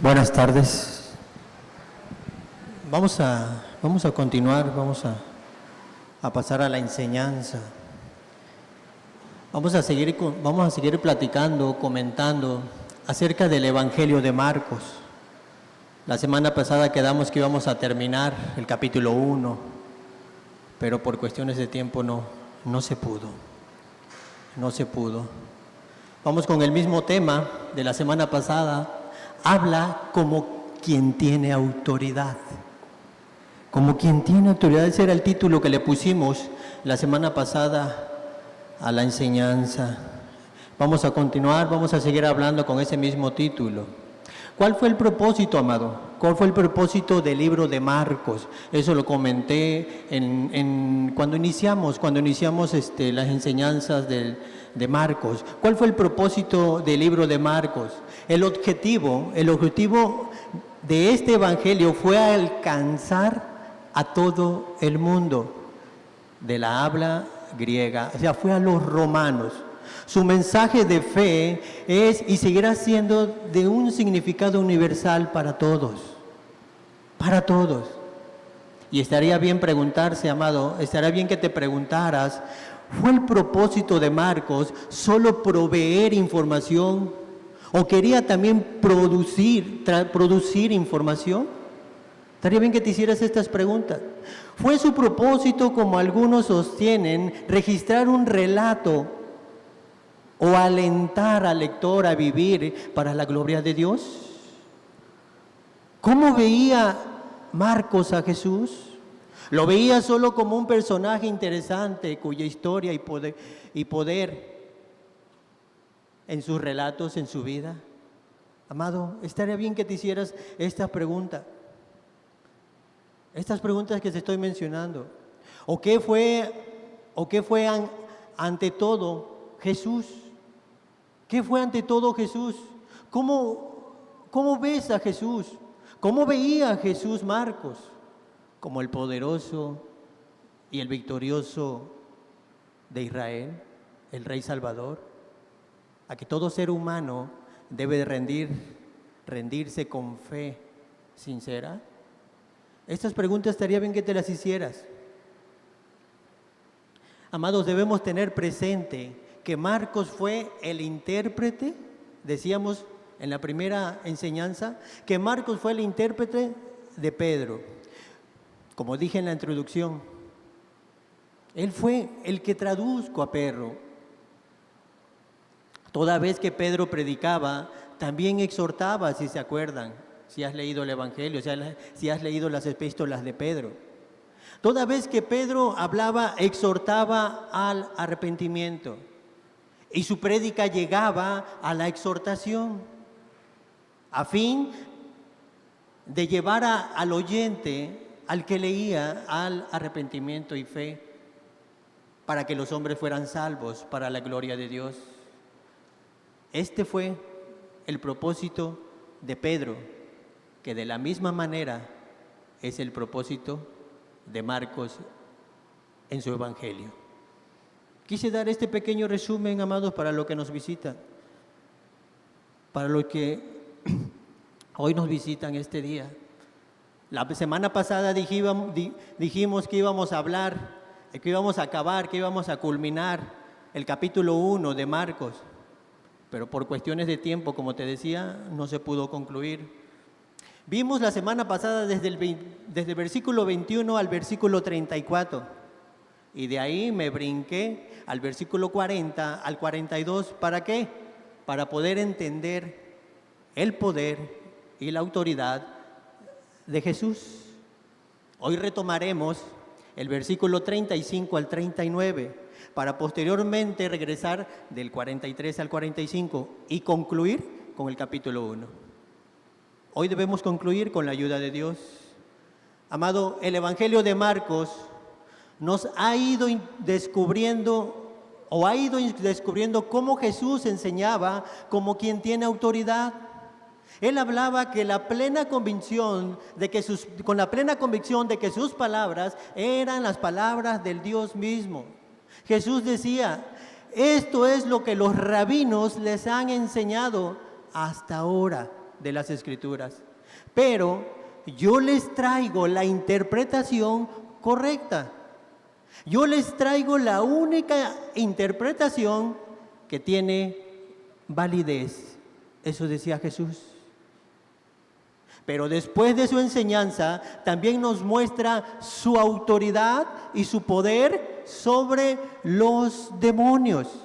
Buenas tardes. Vamos a continuar, a pasar a la enseñanza. Vamos a seguir platicando, comentando acerca del Evangelio de Marcos. La semana pasada quedamos que íbamos a terminar el capítulo 1, pero por cuestiones de tiempo no se pudo. Vamos con el mismo tema de la semana pasada. Habla como quien tiene autoridad. Como quien tiene autoridad, ese era el título que le pusimos la semana pasada a la enseñanza. Vamos a continuar, vamos a seguir hablando con ese mismo título. ¿Cuál fue el propósito, amado? ¿Cuál fue el propósito del libro de Marcos? Eso lo comenté cuando iniciamos las enseñanzas de Marcos. ¿Cuál fue el propósito del libro de Marcos? El objetivo de este evangelio fue alcanzar a todo el mundo de la habla griega, o sea, fue a los romanos. Su mensaje de fe es y seguirá siendo de un significado universal para todos. Y estaría bien preguntarse, amado, estaría bien que te preguntaras, ¿fue el propósito de Marcos solo proveer información o quería también producir información? Estaría bien que te hicieras estas preguntas. ¿Fue su propósito, como algunos sostienen, registrar un relato o alentar al lector a vivir para la gloria de Dios? ¿Cómo veía Marcos a Jesús? ¿Lo veía solo como un personaje interesante cuya historia y poder en sus relatos, en su vida? Amado, estaría bien que te hicieras esta pregunta. Estas preguntas que te estoy mencionando. ¿O qué fue ante todo Jesús? ¿Qué fue ante todo Jesús? ¿Cómo ves a Jesús? ¿Cómo veía a Jesús Marcos? ¿Como el poderoso y el victorioso de Israel, el Rey Salvador? A que todo ser humano debe rendirse con fe sincera. Estas preguntas estaría bien que te las hicieras. Amados, debemos tener presente que Marcos fue el intérprete, decíamos en la primera enseñanza, que Marcos fue el intérprete de Pedro. Como dije en la introducción, él fue el que tradujo a Pedro. Toda vez que Pedro predicaba, también exhortaba, si se acuerdan, si has leído el Evangelio, si has leído las epístolas de Pedro. Toda vez que Pedro hablaba, exhortaba al arrepentimiento. Y su prédica llegaba a la exhortación, a fin de llevar al oyente, al que leía, al arrepentimiento y fe, para que los hombres fueran salvos para la gloria de Dios. Este fue el propósito de Pedro, que de la misma manera es el propósito de Marcos en su evangelio. Quise dar este pequeño resumen, amados, para los que nos visitan, para los que hoy nos visitan este día. La semana pasada dijimos que íbamos a hablar, que íbamos a acabar, que íbamos a culminar el capítulo 1 de Marcos, pero por cuestiones de tiempo, como te decía, no se pudo concluir. Vimos la semana pasada desde el versículo 21 al versículo 34, y de ahí me brinqué al versículo 40 al 42. ¿Para qué? Para poder entender el poder y la autoridad de Jesús. Hoy retomaremos el versículo 35 al 39, para posteriormente regresar del 43 al 45 y concluir con el capítulo 1. Hoy debemos concluir con la ayuda de Dios. Amado, el Evangelio de Marcos nos ha ido descubriendo cómo Jesús enseñaba como quien tiene autoridad. Él hablaba que con la plena convicción de que sus palabras eran las palabras del Dios mismo. Jesús decía, esto es lo que los rabinos les han enseñado hasta ahora. de las Escrituras, pero yo les traigo la interpretación correcta. Yo les traigo la única interpretación que tiene validez. Eso decía Jesús. Pero después de su enseñanza, también nos muestra su autoridad y su poder sobre los demonios.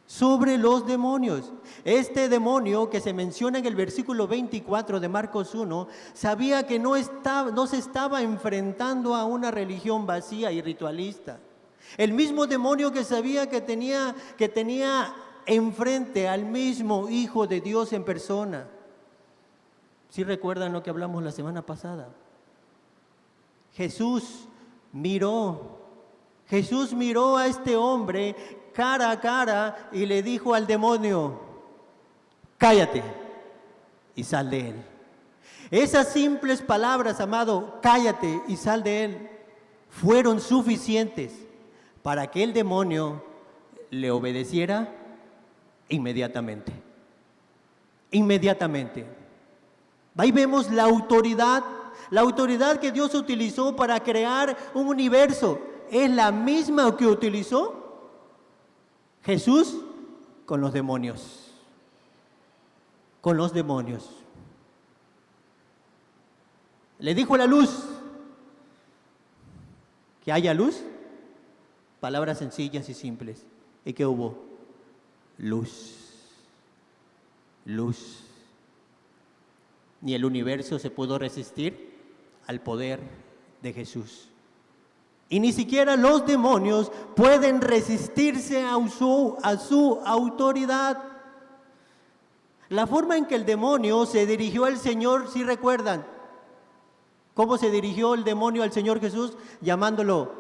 Sobre los demonios. Este demonio que se menciona en el versículo 24 de Marcos 1, sabía que no se estaba enfrentando a una religión vacía y ritualista. El mismo demonio que sabía que tenía enfrente al mismo Hijo de Dios en persona. ¿Sí recuerdan lo que hablamos la semana pasada? Jesús miró a este hombre cara a cara y le dijo al demonio: cállate y sal de él. Esas simples palabras, amado, cállate y sal de él, fueron suficientes para que el demonio le obedeciera inmediatamente. Inmediatamente. Ahí vemos la autoridad que Dios utilizó para crear un universo. Es la misma que utilizó Jesús con los demonios. Con los demonios. Le dijo a la luz que haya luz. Palabras sencillas y simples. ¿Y qué hubo? Luz. Luz. Ni el universo se pudo resistir al poder de Jesús. Y ni siquiera los demonios pueden resistirse a su autoridad. La forma en que el demonio se dirigió al Señor, ¿sí recuerdan? ¿Cómo se dirigió el demonio al Señor Jesús? Llamándolo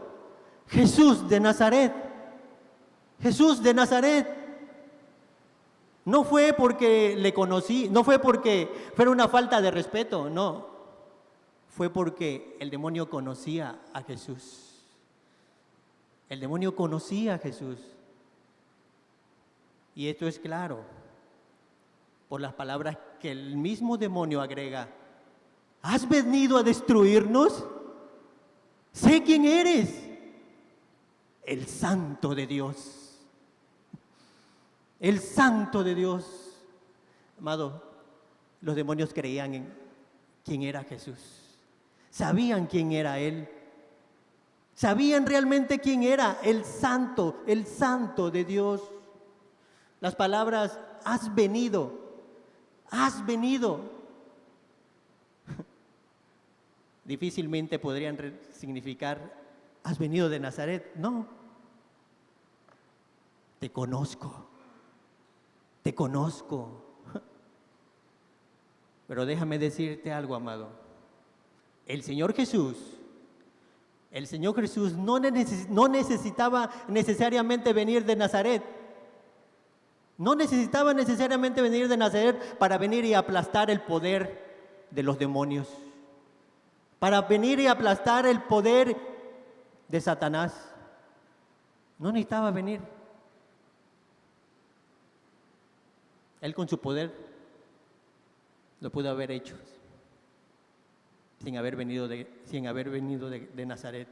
Jesús de Nazaret. Jesús de Nazaret. No fue porque le conocí, no fue porque fuera una falta de respeto, no. Fue porque el demonio conocía a Jesús. El demonio conocía a Jesús. Y esto es claro por las palabras que el mismo demonio agrega. ¿Has venido a destruirnos? Sé quién eres, el Santo de Dios. El Santo de Dios. Amado, los demonios creían en quién era Jesús. Sabían quién era Él. Sabían realmente quién era el Santo de Dios. Las palabras, has venido. Difícilmente podrían significar, has venido de Nazaret. No. Te conozco. Pero déjame decirte algo, amado. El Señor Jesús no necesitaba necesariamente venir de Nazaret. No necesitaba necesariamente venir de Nazaret para venir y aplastar el poder de los demonios. Para venir y aplastar el poder de Satanás. No necesitaba venir. Él con su poder lo pudo haber hecho sin haber venido de Nazaret.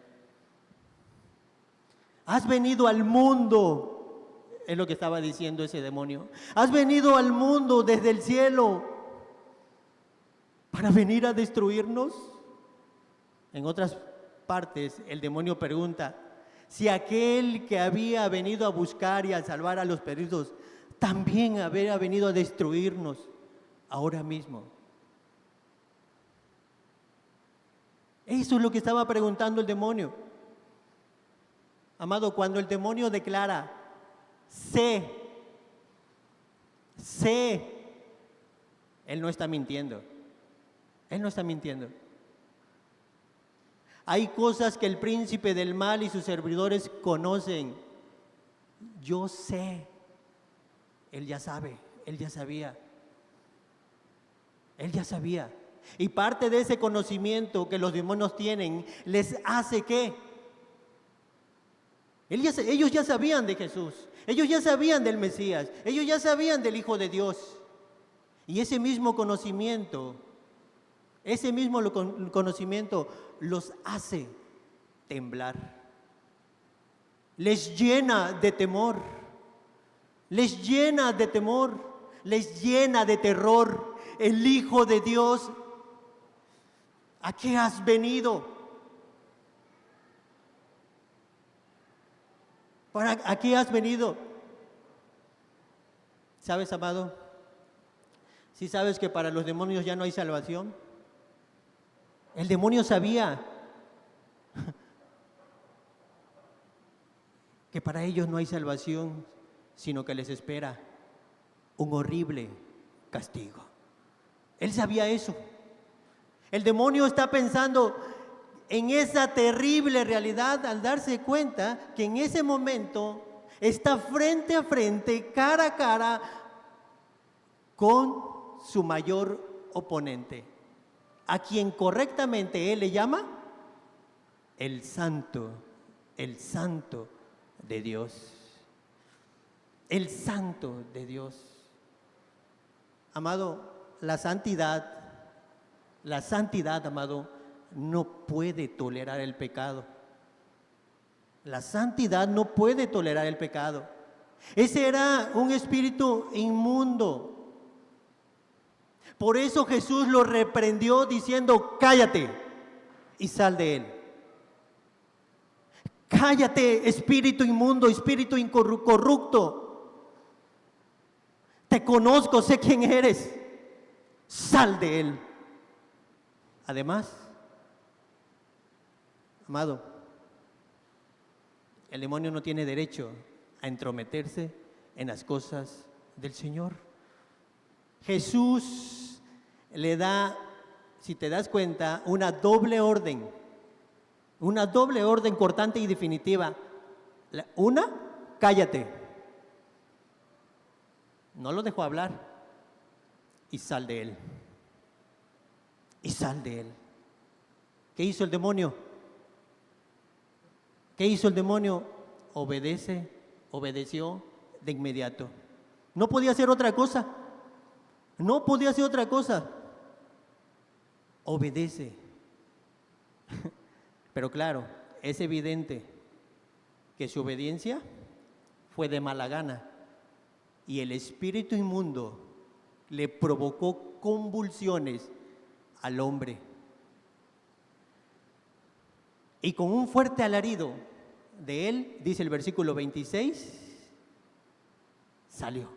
Has venido al mundo, es lo que estaba diciendo ese demonio. Has venido al mundo desde el cielo para venir a destruirnos. En otras partes, el demonio pregunta si aquel que había venido a buscar y a salvar a los perdidos también había venido a destruirnos ahora mismo. Eso es lo que estaba preguntando el demonio. Amado, cuando el demonio declara, sé, él no está mintiendo. Él no está mintiendo. Hay cosas que el príncipe del mal y sus servidores conocen. Yo sé. Él ya sabe, él ya sabía. Él ya sabía. Y parte de ese conocimiento que los demonios tienen les hace ¿qué? Ellos ya sabían de Jesús. Ellos ya sabían del Mesías. Ellos ya sabían del Hijo de Dios. Y ese mismo conocimiento los hace temblar, les llena de temor, les llena de temor, les llena de terror. El Hijo de Dios, ¿a qué has venido? ¿A qué has venido? ¿Sabes, amado? ¿Sí sabes que para los demonios ya no hay salvación? El demonio sabía que para ellos no hay salvación, sino que les espera un horrible castigo. Él sabía eso. El demonio está pensando en esa terrible realidad al darse cuenta que en ese momento está frente a frente, cara a cara, con su mayor oponente, a quien correctamente él le llama el Santo de Dios. El Santo de Dios. Amado, la santidad, amado, no puede tolerar el pecado. La santidad no puede tolerar el pecado. Ese era un espíritu inmundo. Por eso Jesús lo reprendió diciendo: cállate y sal de él. Cállate, espíritu inmundo, espíritu corrupto. Te conozco, sé quién eres. Sal de él. Además, amado, el demonio no tiene derecho a entrometerse en las cosas del Señor. Jesús le da, si te das cuenta, una doble orden cortante y definitiva. Una, cállate. No lo dejó hablar. Y sal de él. Y sal de él. ¿Qué hizo el demonio? ¿Qué hizo el demonio? Obedeció de inmediato. No podía hacer otra cosa. No podía hacer otra cosa. Obedece. Pero claro, es evidente que su obediencia fue de mala gana y el espíritu inmundo le provocó convulsiones al hombre. Y con un fuerte alarido de él, dice el versículo 26, salió.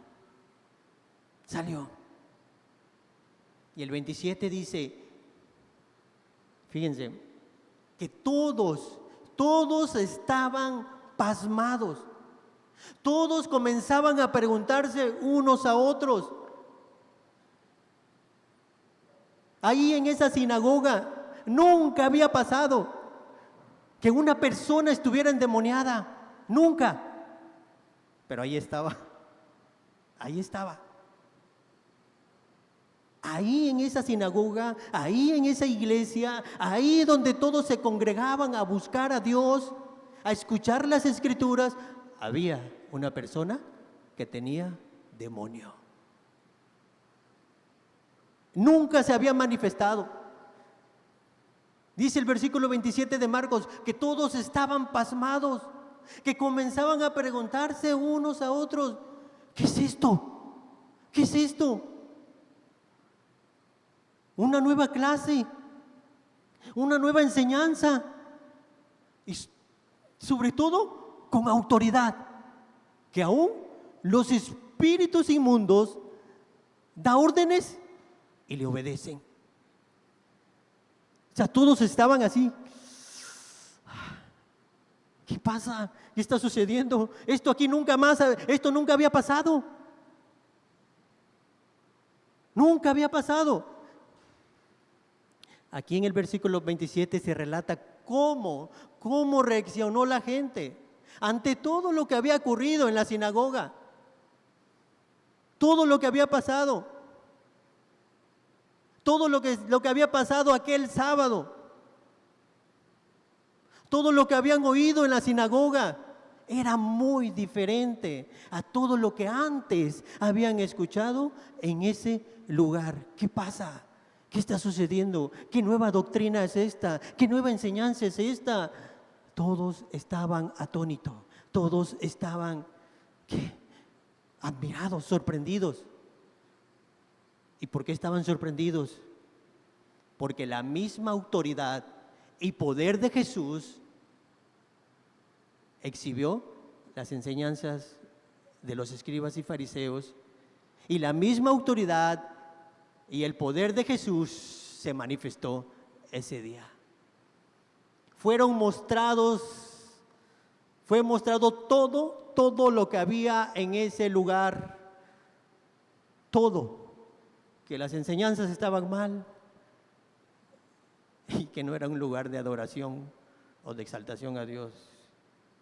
Y el 27 dice, fíjense, que todos estaban pasmados. Todos comenzaban a preguntarse unos a otros. Ahí en esa sinagoga nunca había pasado que una persona estuviera endemoniada. Nunca. Pero ahí estaba. Ahí en esa sinagoga, ahí en esa iglesia, ahí donde todos se congregaban a buscar a Dios, a escuchar las Escrituras, había una persona que tenía demonio. Nunca se había manifestado. Dice el versículo 27 de Marcos que todos estaban pasmados, que comenzaban a preguntarse unos a otros, ¿qué es esto? ¿Qué es esto? Una nueva clase, una nueva enseñanza y sobre todo con autoridad, que aún los espíritus inmundos da órdenes y le obedecen. O sea, todos estaban así. ¿Qué pasa? ¿Qué está sucediendo? Esto nunca había pasado. Nunca había pasado. Aquí en el versículo 27 se relata cómo reaccionó la gente ante todo lo que había ocurrido en la sinagoga, todo lo que había pasado, todo lo que había pasado aquel sábado, todo lo que habían oído en la sinagoga era muy diferente a todo lo que antes habían escuchado en ese lugar. ¿Qué pasa? ¿Qué está sucediendo? ¿Qué nueva doctrina es esta? ¿Qué nueva enseñanza es esta? Todos estaban atónitos, todos estaban admirados, sorprendidos. ¿Y por qué estaban sorprendidos? Porque la misma autoridad y poder de Jesús exhibió las enseñanzas de los escribas y fariseos, y la misma autoridad y el poder de Jesús se manifestó ese día. Fue mostrado todo lo que había en ese lugar, todo, que las enseñanzas estaban mal y que no era un lugar de adoración o de exaltación a Dios,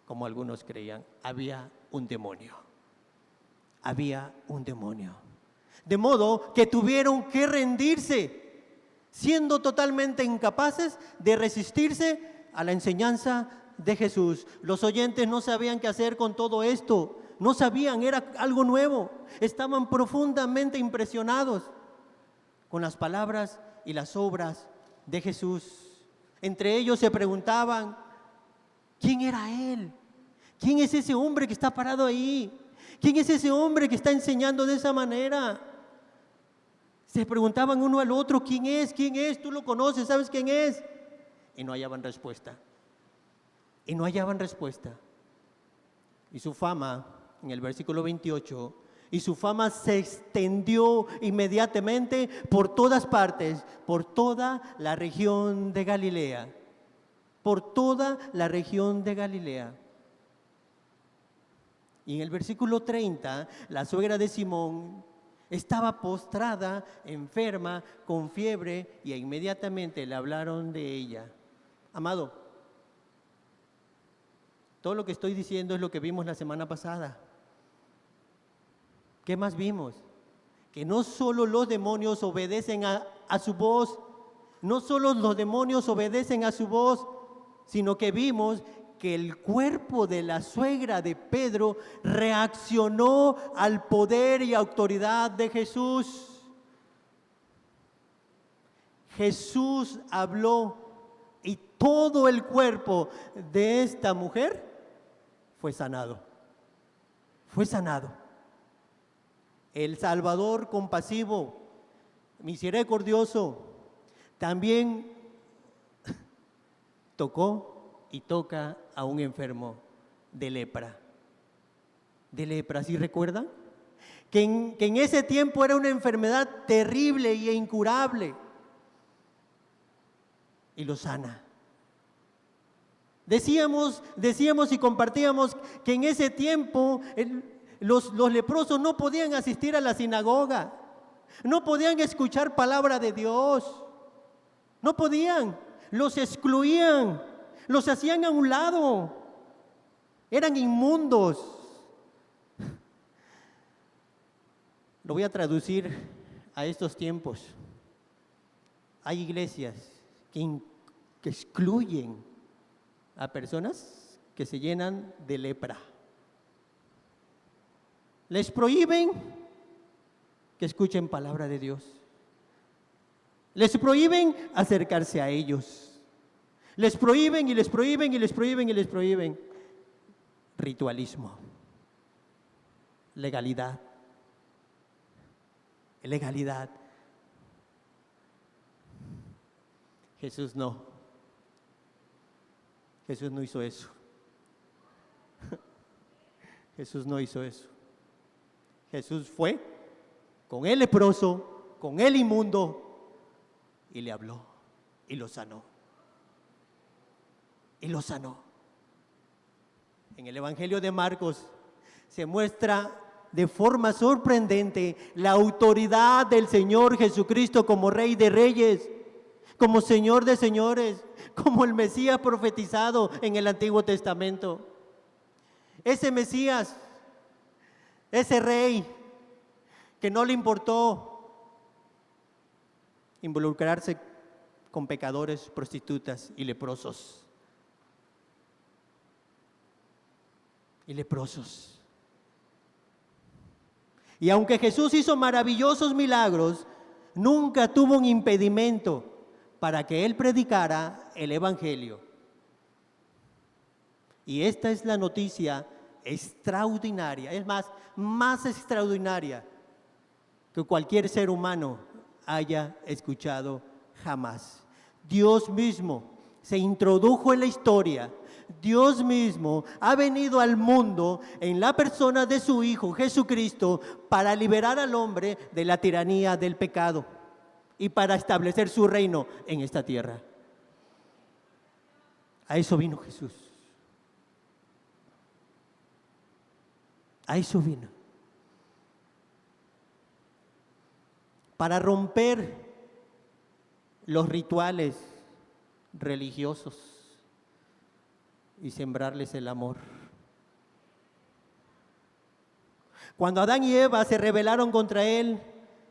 como algunos creían. Había un demonio. Había un demonio. De modo que tuvieron que rendirse, siendo totalmente incapaces de resistirse a la enseñanza de Jesús. Los oyentes no sabían qué hacer con todo esto. No sabían, era algo nuevo. Estaban profundamente impresionados con las palabras y las obras de Jesús. Entre ellos se preguntaban, ¿quién era Él? ¿Quién es ese hombre que está parado ahí? ¿Quién es ese hombre que está enseñando de esa manera? Se preguntaban uno al otro, ¿quién es? ¿Quién es? ¿Tú lo conoces? ¿Sabes quién es? Y no hallaban respuesta. Y no hallaban respuesta. Y su fama, en el versículo 28, y su fama se extendió inmediatamente por todas partes, por toda la región de Galilea. Por toda la región de Galilea. Y en el versículo 30, la suegra de Simón estaba postrada, enferma, con fiebre, y inmediatamente le hablaron de ella. Amado, todo lo que estoy diciendo es lo que vimos la semana pasada. ¿Qué más vimos? Que no solo los demonios obedecen a su voz, no solo los demonios obedecen a su voz, sino que vimos que el cuerpo de la suegra de Pedro reaccionó al poder y autoridad de Jesús. Jesús habló y todo el cuerpo de esta mujer fue sanado. Fue sanado. El Salvador compasivo, misericordioso, también tocó y toca a un enfermo de lepra. De lepra, ¿sí recuerdan? Que en ese tiempo era una enfermedad terrible e incurable. Y lo sana. Decíamos y compartíamos que en ese tiempo los leprosos no podían asistir a la sinagoga, no podían escuchar palabra de Dios, no podían, los excluían, los hacían a un lado, eran inmundos. Lo voy a traducir a estos tiempos. Hay iglesias que excluyen a personas que se llenan de lepra. Les prohíben que escuchen palabra de Dios. Les prohíben acercarse a ellos. Les prohíben y les prohíben y les prohíben y les prohíben. Ritualismo. Legalidad. Legalidad. Jesús no. Jesús no hizo eso. Jesús no hizo eso. Jesús fue con el leproso, con el inmundo, y le habló y lo sanó. Y lo sanó. En el Evangelio de Marcos se muestra de forma sorprendente la autoridad del Señor Jesucristo como Rey de Reyes, como Señor de Señores, como el Mesías profetizado en el Antiguo Testamento. Ese Mesías, ese Rey que no le importó involucrarse con pecadores, prostitutas y leprosos. y leprosos. Y aunque Jesús hizo maravillosos milagros, nunca tuvo un impedimento para que Él predicara el Evangelio. Y esta es la noticia extraordinaria, es más extraordinaria que cualquier ser humano haya escuchado jamás. Dios mismo se introdujo en la historia. Dios mismo ha venido al mundo en la persona de su Hijo Jesucristo para liberar al hombre de la tiranía del pecado y para establecer su reino en esta tierra. A eso vino Jesús. A eso vino. Para romper los rituales religiosos y sembrarles el amor. Cuando Adán y Eva se rebelaron contra Él,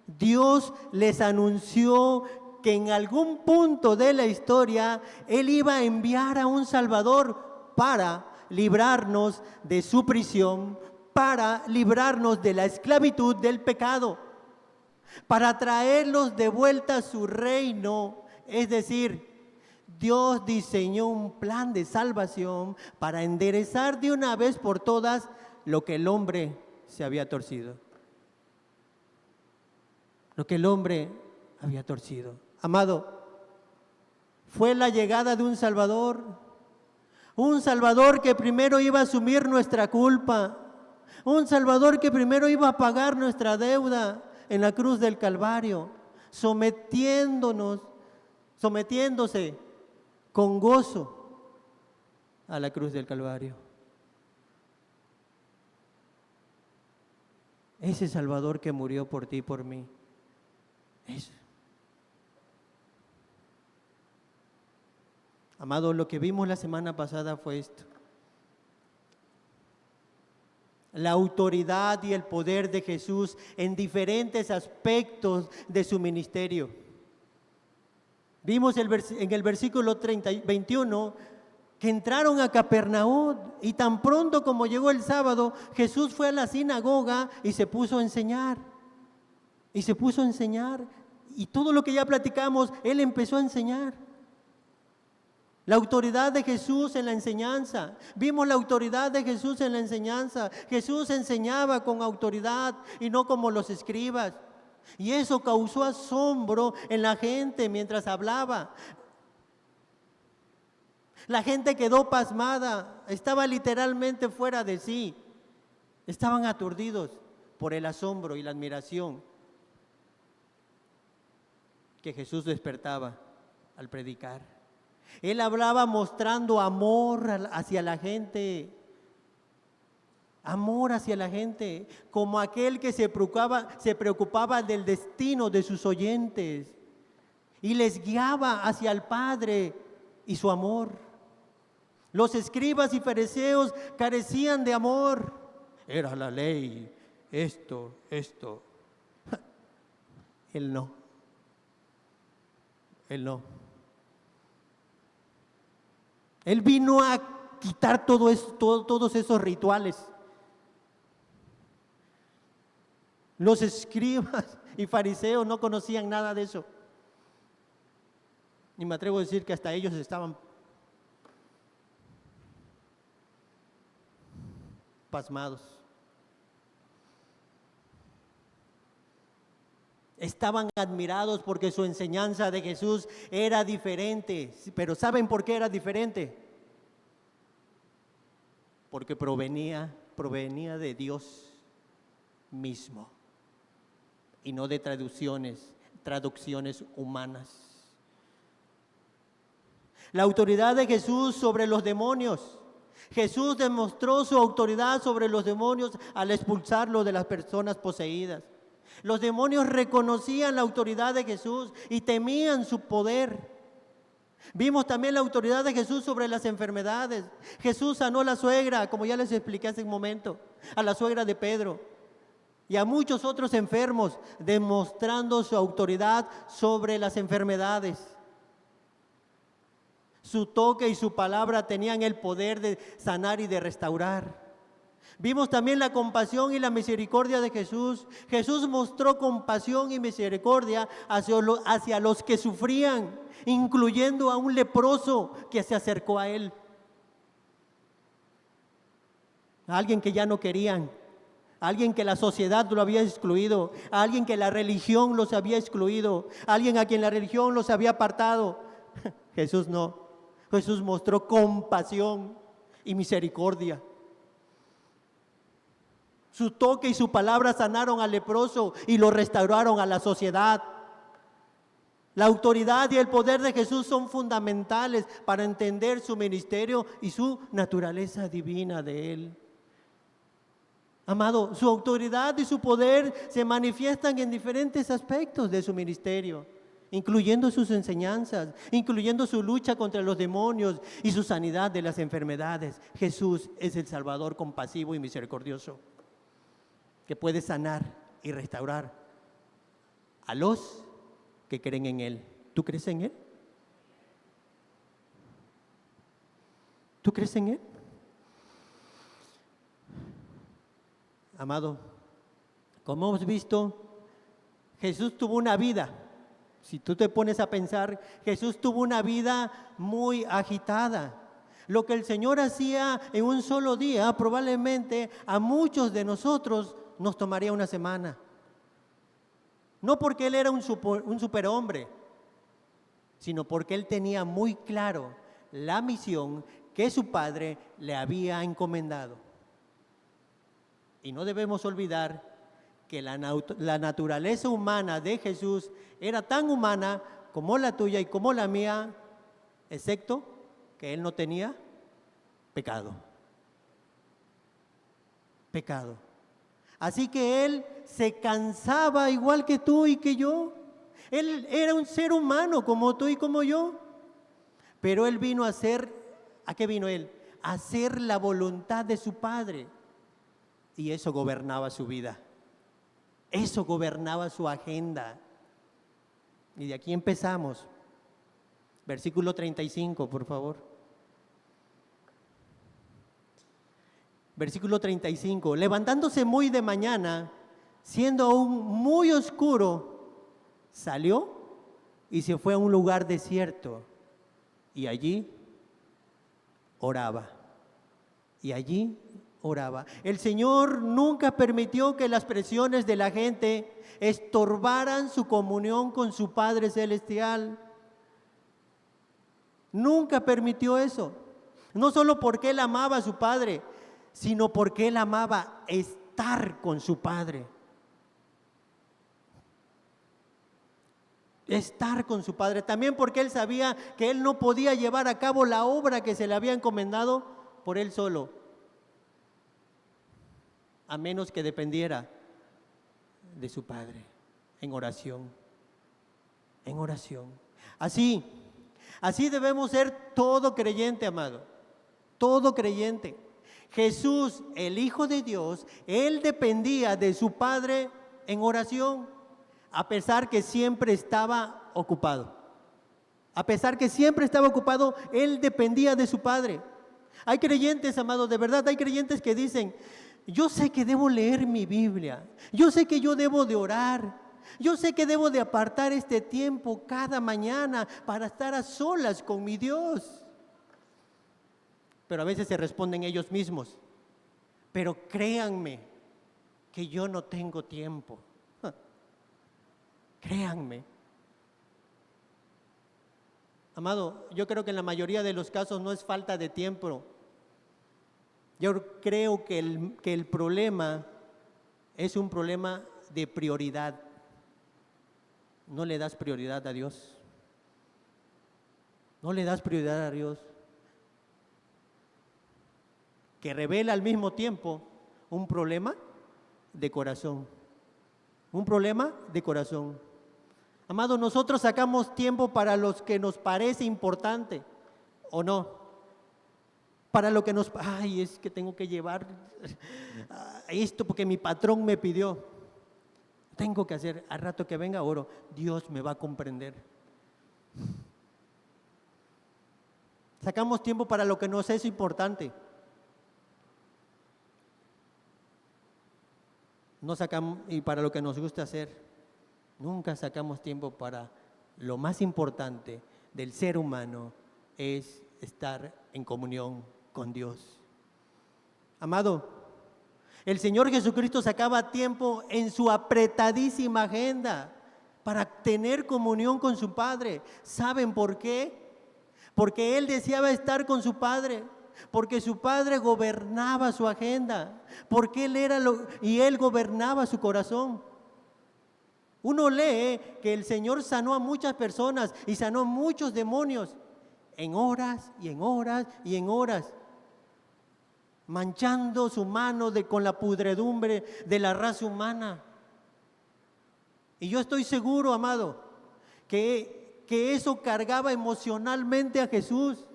Dios les anunció que en algún punto de la historia Él iba a enviar a un Salvador para librarnos de su prisión, para librarnos de la esclavitud del pecado, para traerlos de vuelta a su reino. Es decir, Dios diseñó un plan de salvación para enderezar de una vez por todas lo que el hombre se había torcido. Lo que el hombre había torcido. Amado, fue la llegada de un Salvador que primero iba a asumir nuestra culpa, un Salvador que primero iba a pagar nuestra deuda en la cruz del Calvario, sometiéndose con gozo a la cruz del Calvario. Ese Salvador que murió por ti y por mí. Eso. Amado, lo que vimos la semana pasada fue esto. La autoridad y el poder de Jesús en diferentes aspectos de su ministerio. Vimos en el versículo 21 que entraron a Capernaum y tan pronto como llegó el sábado, Jesús fue a la sinagoga y se puso a enseñar. Y todo lo que ya platicamos, Él empezó a enseñar. La autoridad de Jesús en la enseñanza. Vimos la autoridad de Jesús en la enseñanza. Jesús enseñaba con autoridad y no como los escribas. Y eso causó asombro en la gente mientras hablaba. La gente quedó pasmada, estaba literalmente fuera de sí. Estaban aturdidos por el asombro y la admiración que Jesús despertaba al predicar. Él hablaba mostrando amor hacia la gente. Amor hacia la gente, como aquel que se preocupaba del destino de sus oyentes y les guiaba hacia el Padre y su amor. Los escribas y fariseos carecían de amor. Era la ley, esto. Él no. Él vino a quitar todos esos rituales. Los escribas y fariseos no conocían nada de eso. Y me atrevo a decir que hasta ellos estaban pasmados. Estaban admirados porque su enseñanza de Jesús era diferente. Pero ¿saben por qué era diferente? Porque provenía de Dios mismo y no de traducciones humanas. La autoridad de Jesús sobre los demonios. Jesús demostró su autoridad sobre los demonios al expulsarlos de las personas poseídas. Los demonios reconocían la autoridad de Jesús y temían su poder. Vimos también la autoridad de Jesús sobre las enfermedades. Jesús sanó a la suegra, como ya les expliqué hace un momento, a la suegra de Pedro y a muchos otros enfermos, demostrando su autoridad sobre las enfermedades. Su toque y su palabra tenían el poder de sanar y de restaurar. Vimos también la compasión y la misericordia de Jesús. Jesús mostró compasión y misericordia hacia los que sufrían, incluyendo a un leproso que se acercó a él. A alguien que ya no querían, a alguien que la sociedad lo había excluido, a alguien que la religión los había excluido, a alguien a quien la religión los había apartado. Jesús no. Jesús mostró compasión y misericordia. Su toque y su palabra sanaron al leproso y lo restauraron a la sociedad. La autoridad y el poder de Jesús son fundamentales para entender su ministerio y su naturaleza divina de Él. Amado, su autoridad y su poder se manifiestan en diferentes aspectos de su ministerio, incluyendo sus enseñanzas, incluyendo su lucha contra los demonios y su sanidad de las enfermedades. Jesús es el Salvador compasivo y misericordioso, que puede sanar y restaurar a los que creen en Él. ¿Tú crees en Él? ¿Tú crees en Él? Amado, como hemos visto, Jesús tuvo una vida. Si tú te pones a pensar, Jesús tuvo una vida muy agitada. Lo que el Señor hacía en un solo día, probablemente a muchos de nosotros nos tomaría una semana. No porque Él era un superhombre, sino porque Él tenía muy claro la misión que su Padre le había encomendado. Y no debemos olvidar que la naturaleza humana de Jesús era tan humana como la tuya y como la mía, excepto que Él no tenía pecado. Pecado. Así que Él se cansaba igual que tú y que yo. Él era un ser humano como tú y como yo. Pero Él vino a hacer, ¿a qué vino Él? A hacer la voluntad de su Padre. Y eso gobernaba su vida. Eso gobernaba su agenda. Y de aquí empezamos. Versículo 35, por favor. Versículo 35. Levantándose muy de mañana, siendo aún muy oscuro, salió y se fue a un lugar desierto. Y allí oraba. Y allí oraba. El Señor nunca permitió que las presiones de la gente estorbaran su comunión con su Padre Celestial. Nunca permitió eso. No solo porque Él amaba a su Padre, sino porque Él amaba estar con su Padre. Estar con su Padre. También porque Él sabía que Él no podía llevar a cabo la obra que se le había encomendado por Él solo, a menos que dependiera de su Padre, en oración, en oración. Así debemos ser todo creyente, amado, todo creyente. Jesús, el Hijo de Dios, Él dependía de su Padre en oración, a pesar que siempre estaba ocupado. A pesar que siempre estaba ocupado, Él dependía de su Padre. Hay creyentes, amados, de verdad, hay creyentes que dicen: yo sé que debo leer mi Biblia, yo sé que yo debo de orar, yo sé que debo de apartar este tiempo cada mañana para estar a solas con mi Dios. Pero a veces se responden ellos mismos: pero créanme que yo no tengo tiempo. Créanme. Amado, yo creo que en la mayoría de los casos no es falta de tiempo. Yo creo que el problema es un problema de prioridad. No le das prioridad a Dios. No le das prioridad a Dios, que revela al mismo tiempo un problema de corazón. Un problema de corazón. Amado, nosotros sacamos tiempo para los que nos parece importante, ¿o no? Para lo que es que tengo que llevar esto porque mi patrón me pidió. Tengo que hacer, al rato que venga oro, Dios me va a comprender. Sacamos tiempo para lo que nos es importante. no sacamos, y para lo que nos gusta hacer, nunca sacamos tiempo para lo más importante del ser humano, es estar en comunión con Dios. Amado, el Señor Jesucristo sacaba tiempo en su apretadísima agenda para tener comunión con su Padre. ¿Saben por qué? Porque Él deseaba estar con su Padre, porque su Padre gobernaba su agenda, porque Él gobernaba su corazón. Uno lee que el Señor sanó a muchas personas y sanó a muchos demonios en horas y en horas y en horas, manchando su mano con la pudredumbre de la raza humana. Y yo estoy seguro, amado, que eso cargaba emocionalmente a Jesús.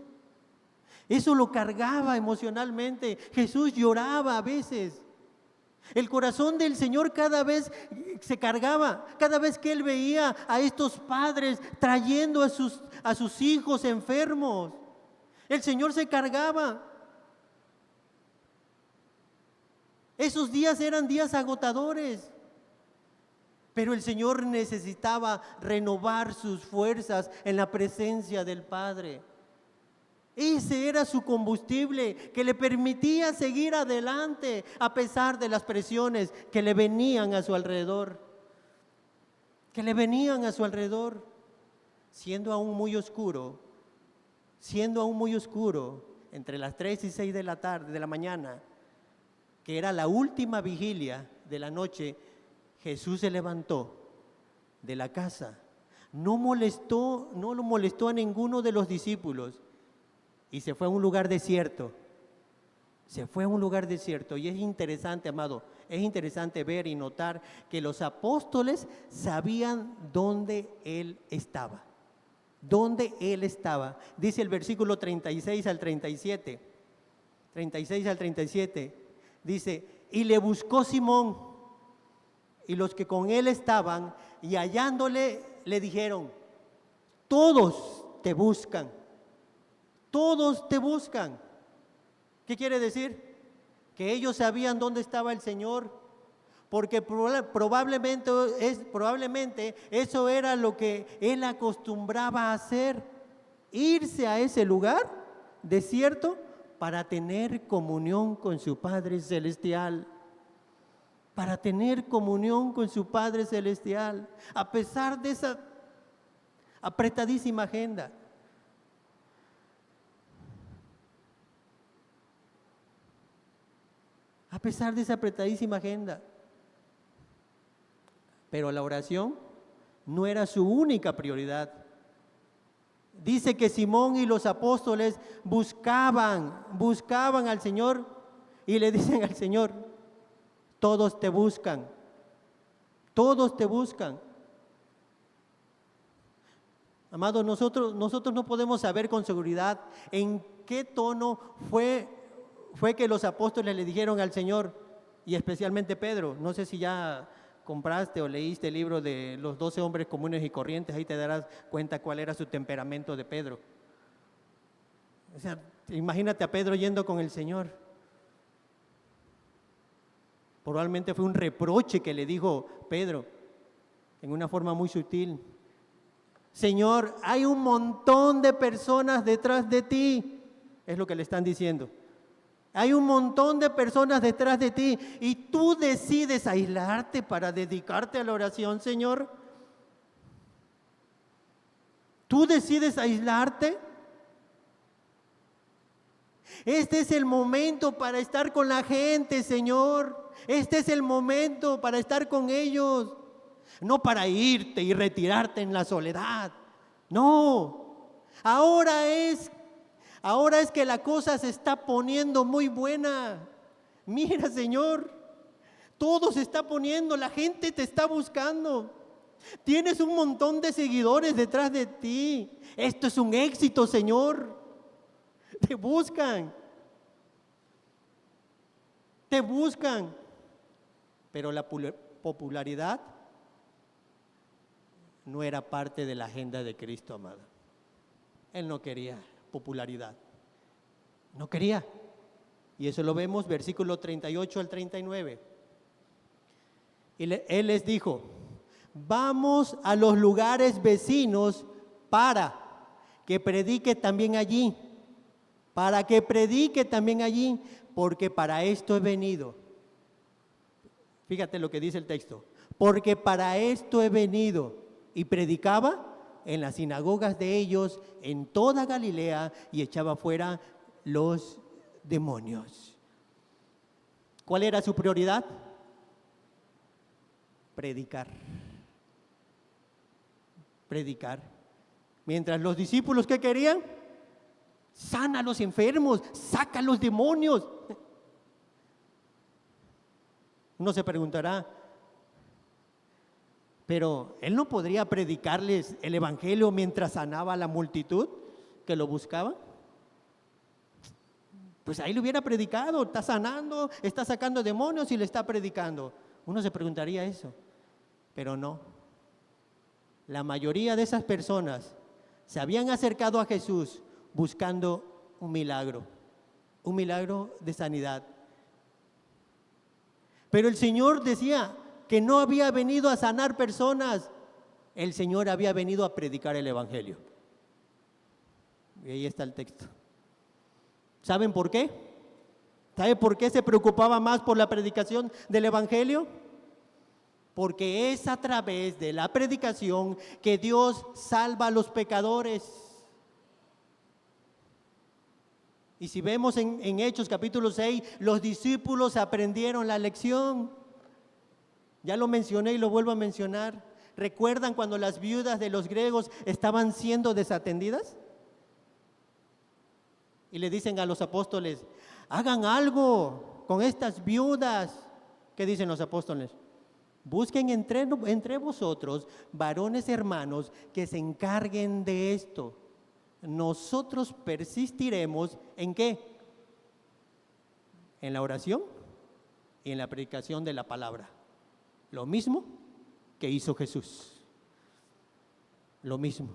Eso lo cargaba emocionalmente. Jesús lloraba a veces. El corazón del Señor cada vez se cargaba, cada vez que Él veía a estos padres trayendo a sus hijos enfermos. El Señor se cargaba. Esos días eran días agotadores, pero el Señor necesitaba renovar sus fuerzas en la presencia del Padre. Ese era su combustible que le permitía seguir adelante a pesar de las presiones que le venían a su alrededor. Siendo aún muy oscuro, entre las 3 y 6 de la tarde, de la mañana, que era la última vigilia de la noche, Jesús se levantó de la casa. No lo molestó a ninguno de los discípulos. Y se fue a un lugar desierto. Y es interesante, amado, es interesante ver y notar que los apóstoles sabían dónde Él estaba. Dice el versículo 36 al 37. Dice, y le buscó Simón y los que con él estaban, y hallándole le dijeron, todos te buscan. ¿Qué quiere decir? Que ellos sabían dónde estaba el Señor, porque probablemente eso era lo que Él acostumbraba a hacer, irse a ese lugar desierto para tener comunión con su Padre Celestial. A pesar de esa apretadísima agenda. Pero la oración no era su única prioridad. Dice que Simón y los apóstoles buscaban al Señor y le dicen al Señor, todos te buscan. Amado, nosotros no podemos saber con seguridad en qué tono fue que los apóstoles le dijeron al Señor, y especialmente Pedro. No sé si ya compraste o leíste el libro de los 12 hombres comunes y corrientes, ahí te darás cuenta cuál era su temperamento de Pedro. O sea, imagínate a Pedro yendo con el Señor. Probablemente fue un reproche que le dijo Pedro, en una forma muy sutil. Señor, hay un montón de personas detrás de ti, es lo que le están diciendo. Hay un montón de personas detrás de ti y tú decides aislarte para dedicarte a la oración, Señor. ¿Tú decides aislarte? Este es el momento para estar con la gente, Señor. Este es el momento para estar con ellos. No para irte y retirarte en la soledad. No. Ahora es que la cosa se está poniendo muy buena. Mira, Señor, todo se está poniendo, la gente te está buscando. Tienes un montón de seguidores detrás de ti. Esto es un éxito, Señor. Te buscan. Pero la popularidad no era parte de la agenda de Cristo, amado. Él no quería popularidad. No quería. Y eso lo vemos, versículo 38 al 39. Él les dijo, vamos a los lugares vecinos para que predique también allí, porque para esto he venido. Fíjate lo que dice el texto, porque para esto he venido, y predicaba en las sinagogas de ellos en toda Galilea y echaba fuera los demonios. ¿Cuál era su prioridad? Predicar. Mientras los discípulos, ¿qué querían? Sana a los enfermos, saca a los demonios. Uno se preguntará, pero él no podría predicarles el evangelio mientras sanaba a la multitud que lo buscaba. Pues ahí le hubiera predicado, está sanando, está sacando demonios y le está predicando. Uno se preguntaría eso, pero no. La mayoría de esas personas se habían acercado a Jesús buscando un milagro de sanidad. Pero el Señor decía que no había venido a sanar personas, el Señor había venido a predicar el evangelio. Y ahí está el texto. ¿Saben por qué? ¿Sabe por qué se preocupaba más por la predicación del evangelio? Porque es a través de la predicación que Dios salva a los pecadores. Y si vemos en Hechos capítulo 6, los discípulos aprendieron la lección. Ya lo mencioné y lo vuelvo a mencionar. ¿Recuerdan cuando las viudas de los griegos estaban siendo desatendidas? Y le dicen a los apóstoles, hagan algo con estas viudas. ¿Qué dicen los apóstoles? Busquen entre vosotros varones hermanos que se encarguen de esto. Nosotros persistiremos ¿en qué? En la oración y en la predicación de la palabra. Lo mismo que hizo Jesús. Lo mismo.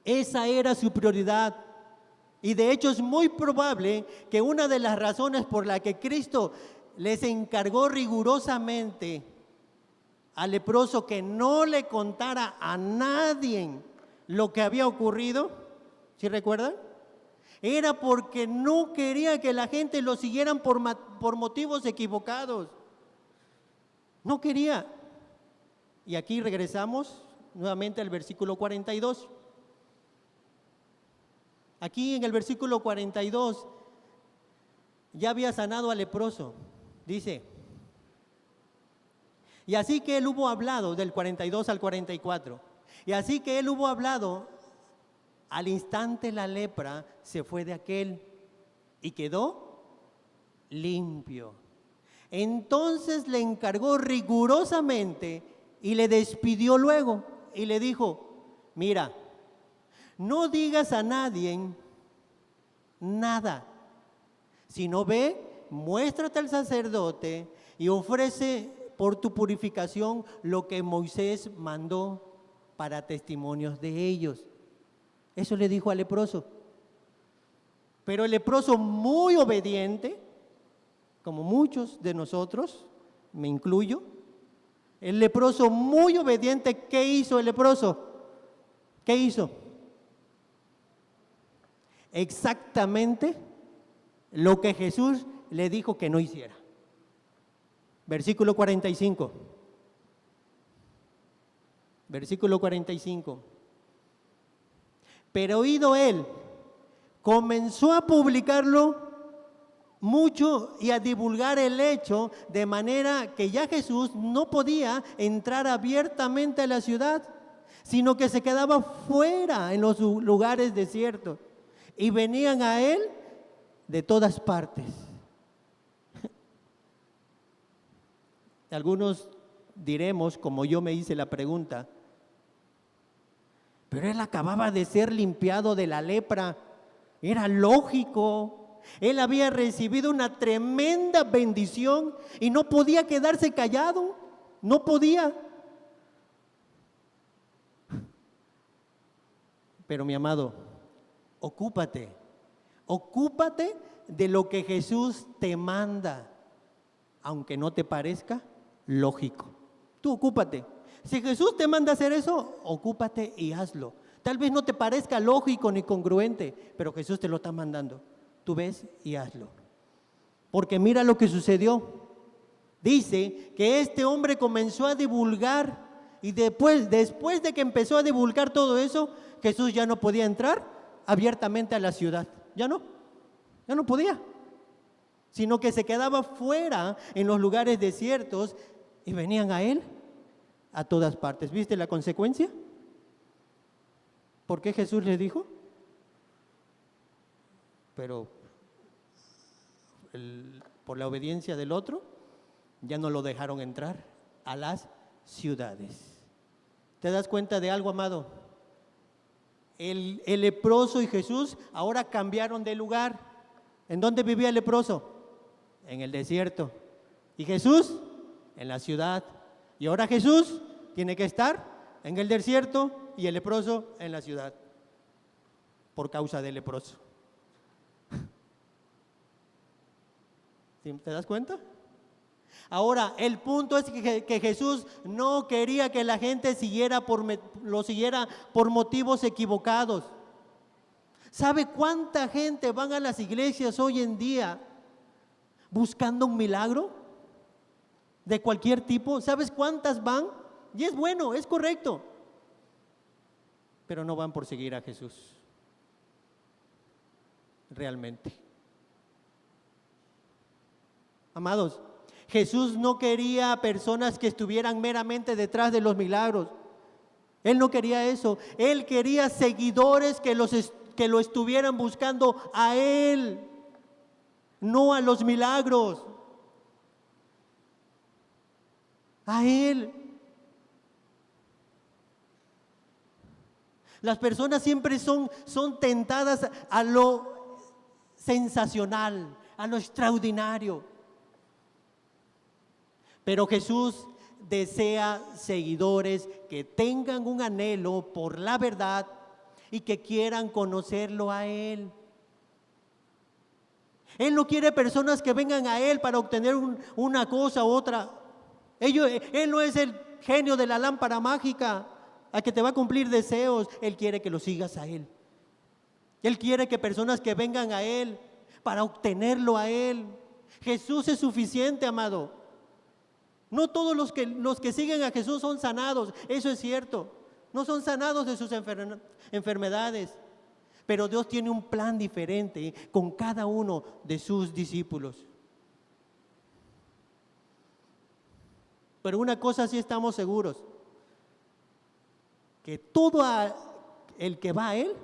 Esa era su prioridad. Y de hecho es muy probable que una de las razones por la que Cristo les encargó rigurosamente al leproso que no le contara a nadie lo que había ocurrido, ¿sí recuerdan? Era porque no quería que la gente lo siguieran por motivos equivocados. No quería. Y aquí regresamos nuevamente al versículo 42. Aquí en el versículo 42 ya había sanado al leproso. Dice, y así que él hubo hablado, del 42 al 44, y así que él hubo hablado, al instante la lepra se fue de aquel y quedó limpio. Entonces le encargó rigurosamente y le despidió luego y le dijo, mira, no digas a nadie nada, sino ve, muéstrate al sacerdote y ofrece por tu purificación lo que Moisés mandó para testimonios de ellos. Eso le dijo al leproso. Pero el leproso, muy obediente, como muchos de nosotros, me incluyo, el leproso muy obediente, ¿qué hizo el leproso? ¿Qué hizo? Exactamente lo que Jesús le dijo que no hiciera. Versículo 45. Versículo 45. Pero oído él, comenzó a publicarlo mucho y a divulgar el hecho, de manera que ya Jesús no podía entrar abiertamente a la ciudad, sino que se quedaba fuera en los lugares desiertos. Y venían a él de todas partes. Algunos diremos, como yo me hice la pregunta, pero él acababa de ser limpiado de la lepra. Era lógico. Él había recibido una tremenda bendición y no podía quedarse callado. No podía. Pero mi amado, ocúpate de lo que Jesús te manda. aunque no te parezca lógico. Tú ocúpate. Si Jesús te manda a hacer eso, ocúpate y hazlo. Tal vez no te parezca lógico ni congruente, pero Jesús te lo está mandando. Tú ves y hazlo. Porque mira lo que sucedió. Dice que este hombre comenzó a divulgar y después de que empezó a divulgar todo eso, Jesús ya no podía entrar abiertamente a la ciudad. Ya no podía. Sino que se quedaba fuera en los lugares desiertos y venían a él a todas partes. ¿Viste la consecuencia? ¿Por qué Jesús le dijo? Pero por la obediencia del otro, ya no lo dejaron entrar a las ciudades. ¿Te das cuenta de algo, amado? El leproso y Jesús ahora cambiaron de lugar. ¿En dónde vivía el leproso? En el desierto. ¿Y Jesús? En la ciudad. Y ahora Jesús tiene que estar en el desierto y el leproso en la ciudad. Por causa del leproso. ¿Te das cuenta? Ahora, el punto es que Jesús no quería que la gente lo siguiera por motivos equivocados. ¿Sabe cuánta gente van a las iglesias hoy en día buscando un milagro de cualquier tipo? ¿Sabes cuántas van? Y es bueno, es correcto, pero no van por seguir a Jesús realmente. Amados, Jesús no quería personas que estuvieran meramente detrás de los milagros. Él no quería eso. Él quería seguidores que lo estuvieran buscando a Él, no a los milagros. A Él. Las personas siempre son tentadas a lo sensacional, a lo extraordinario. Pero Jesús desea seguidores que tengan un anhelo por la verdad y que quieran conocerlo a Él. Él no quiere personas que vengan a Él para obtener una cosa u otra. Él no es el genio de la lámpara mágica a que te va a cumplir deseos. Él quiere que lo sigas a Él. Él quiere que personas que vengan a Él para obtenerlo a Él. Jesús es suficiente, amado. No todos los que siguen a Jesús son sanados, eso es cierto. No son sanados de sus enfermedades. Pero Dios tiene un plan diferente con cada uno de sus discípulos. Pero una cosa sí estamos seguros, que todo el que va a Él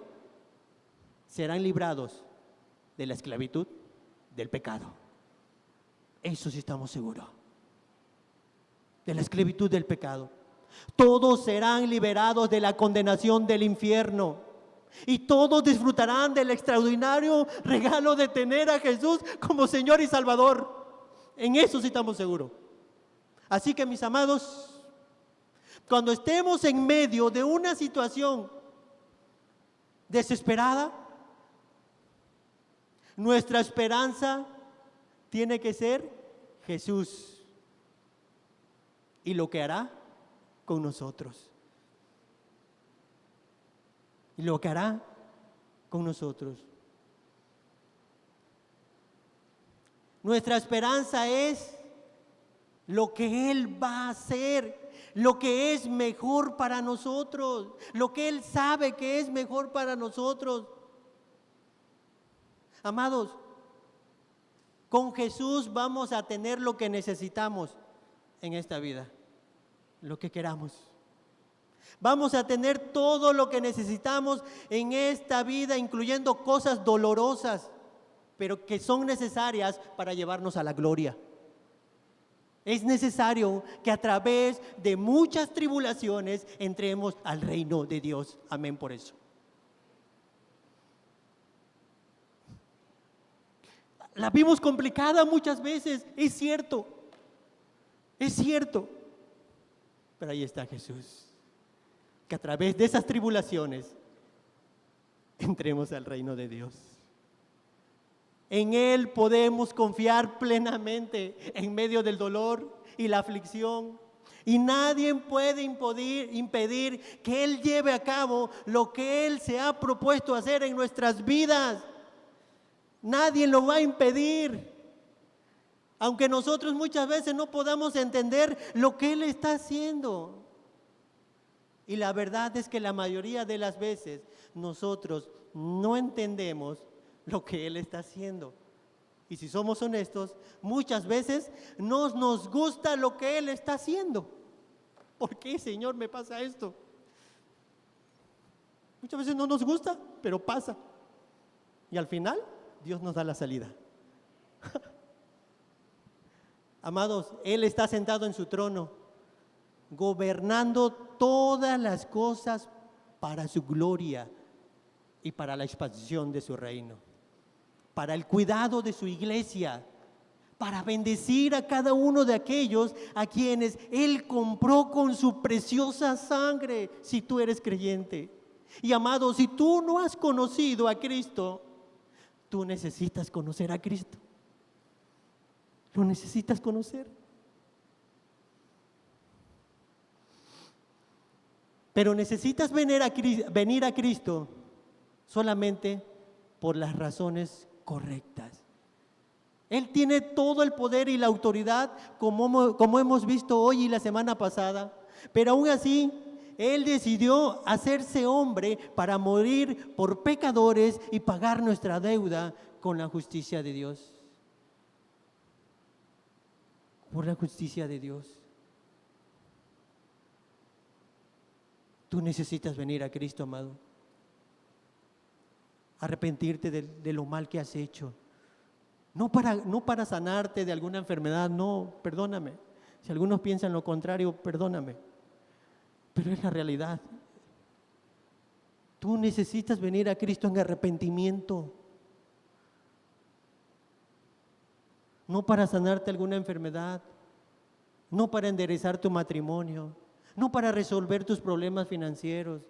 serán librados de la esclavitud, del pecado. Eso sí estamos seguros. De la esclavitud del pecado. Todos serán liberados de la condenación del infierno. Y todos disfrutarán del extraordinario regalo de tener a Jesús como Señor y Salvador. En eso sí estamos seguros. Así que, mis amados, cuando estemos en medio de una situación desesperada, nuestra esperanza tiene que ser Jesús y lo que hará con nosotros. Y lo que hará con nosotros. Nuestra esperanza es lo que Él va a hacer, lo que es mejor para nosotros, lo que Él sabe que es mejor para nosotros. Amados, con Jesús vamos a tener lo que necesitamos en esta vida, lo que queramos. Vamos a tener todo lo que necesitamos en esta vida, incluyendo cosas dolorosas, pero que son necesarias para llevarnos a la gloria. Es necesario que a través de muchas tribulaciones entremos al reino de Dios. Amén por eso. La vimos complicada muchas veces, es cierto, pero ahí está Jesús, que a través de esas tribulaciones entremos al reino de Dios. En Él podemos confiar plenamente en medio del dolor y la aflicción. Y nadie puede impedir que Él lleve a cabo lo que Él se ha propuesto hacer en nuestras vidas. Nadie lo va a impedir. Aunque nosotros muchas veces no podamos entender lo que Él está haciendo. Y la verdad es que la mayoría de las veces nosotros no entendemos lo que Él está haciendo. Y si somos honestos, muchas veces no nos gusta lo que Él está haciendo. ¿Por qué, Señor, me pasa esto? Muchas veces no nos gusta, pero pasa. Y al final, Dios nos da la salida. Amados, Él está sentado en su trono, gobernando todas las cosas para su gloria y para la expansión de su reino, para el cuidado de su iglesia, para bendecir a cada uno de aquellos a quienes Él compró con su preciosa sangre, si tú eres creyente. Y amado, si tú no has conocido a Cristo, tú necesitas conocer a Cristo. Lo necesitas conocer. Pero necesitas venir a Cristo solamente por las razones correctas. Él tiene todo el poder y la autoridad, como hemos visto hoy y la semana pasada, pero aún así, Él decidió hacerse hombre para morir por pecadores y pagar nuestra deuda con la justicia de Dios. Por la justicia de Dios. Tú necesitas venir a Cristo, amado. Arrepentirte de lo mal que has hecho. No para sanarte de alguna enfermedad, no, perdóname. Si algunos piensan lo contrario, perdóname. Pero es la realidad. Tú necesitas venir a Cristo en arrepentimiento. No para sanarte alguna enfermedad, no para enderezar tu matrimonio, no para resolver tus problemas financieros.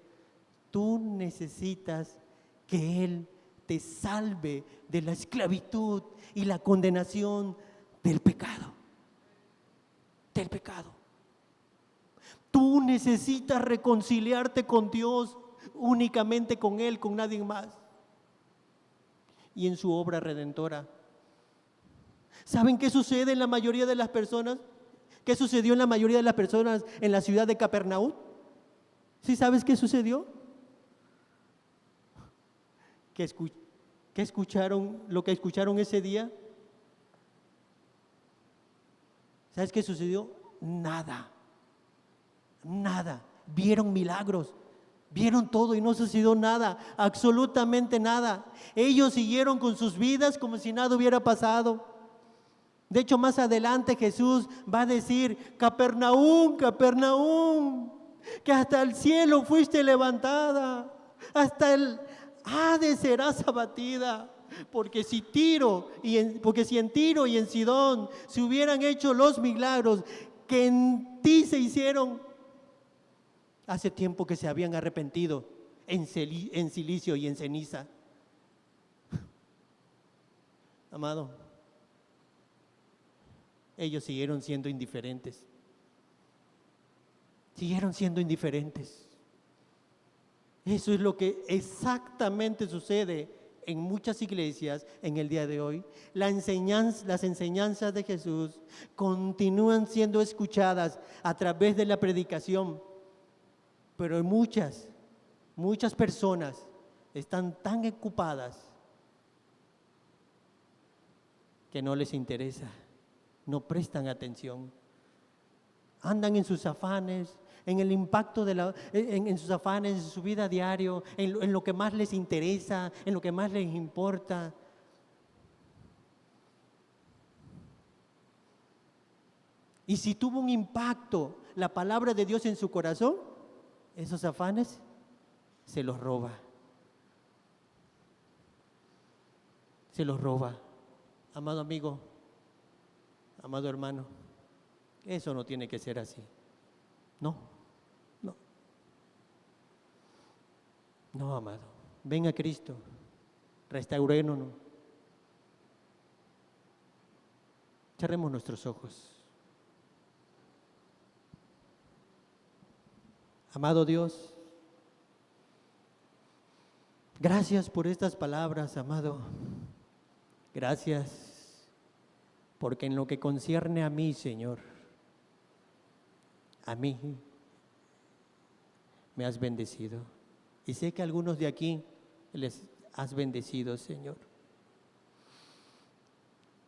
Tú necesitas que Él te salve de la esclavitud y la condenación del pecado. Del pecado. Tú necesitas reconciliarte con Dios, únicamente con Él, con nadie más. Y en su obra redentora. ¿Saben qué sucede en la mayoría de las personas? ¿Qué sucedió en la mayoría de las personas en la ciudad de Capernaum? ¿Sí sabes qué sucedió? ¿Qué escucharon, lo que escucharon ese día? ¿Sabes qué sucedió? Nada. Nada. Vieron milagros. Vieron todo y no sucedió nada, absolutamente nada. Ellos siguieron con sus vidas como si nada hubiera pasado. De hecho, más adelante Jesús va a decir: Capernaum, Capernaum, que hasta el cielo fuiste levantada, hasta el Hades serás abatida. Porque si en Tiro y en Sidón se hubieran hecho los milagros que en ti se hicieron, hace tiempo que se habían arrepentido en silicio y en ceniza. Amado, ellos siguieron siendo indiferentes. Siguieron siendo indiferentes. Eso es lo que exactamente sucede en muchas iglesias en el día de hoy. Las enseñanzas de Jesús continúan siendo escuchadas a través de la predicación, pero muchas personas están tan ocupadas que no les interesa. No prestan atención. Andan en sus afanes, en el impacto en sus afanes, en su vida diaria, en lo que más les interesa, en lo que más les importa. Y si tuvo un impacto la palabra de Dios en su corazón, esos afanes se los roba. Se los roba. Amado amigo, amado hermano, eso no tiene que ser así. No, amado. Ven a Cristo, restaurémonos. Cerremos nuestros ojos. Amado Dios, gracias por estas palabras, amado. Gracias, porque en lo que concierne a mí, Señor, a mí me has bendecido. Y sé que a algunos de aquí les has bendecido, Señor.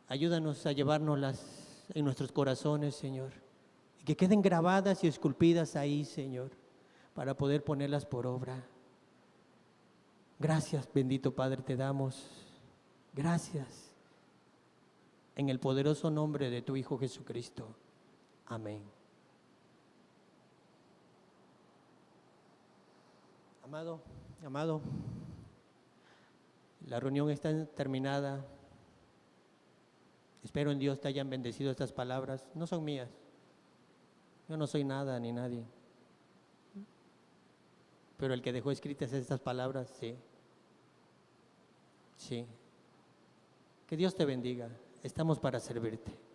Ayúdanos a llevárnoslas en nuestros corazones, Señor, y que queden grabadas y esculpidas ahí, Señor, para poder ponerlas por obra. Gracias, bendito Padre, te damos. Gracias. En el poderoso nombre de tu Hijo Jesucristo. Amén. Amado, la reunión está terminada. Espero en Dios te hayan bendecido estas palabras. No son mías. Yo no soy nada ni nadie. Pero el que dejó escritas estas palabras, sí. Sí. Que Dios te bendiga. Estamos para servirte.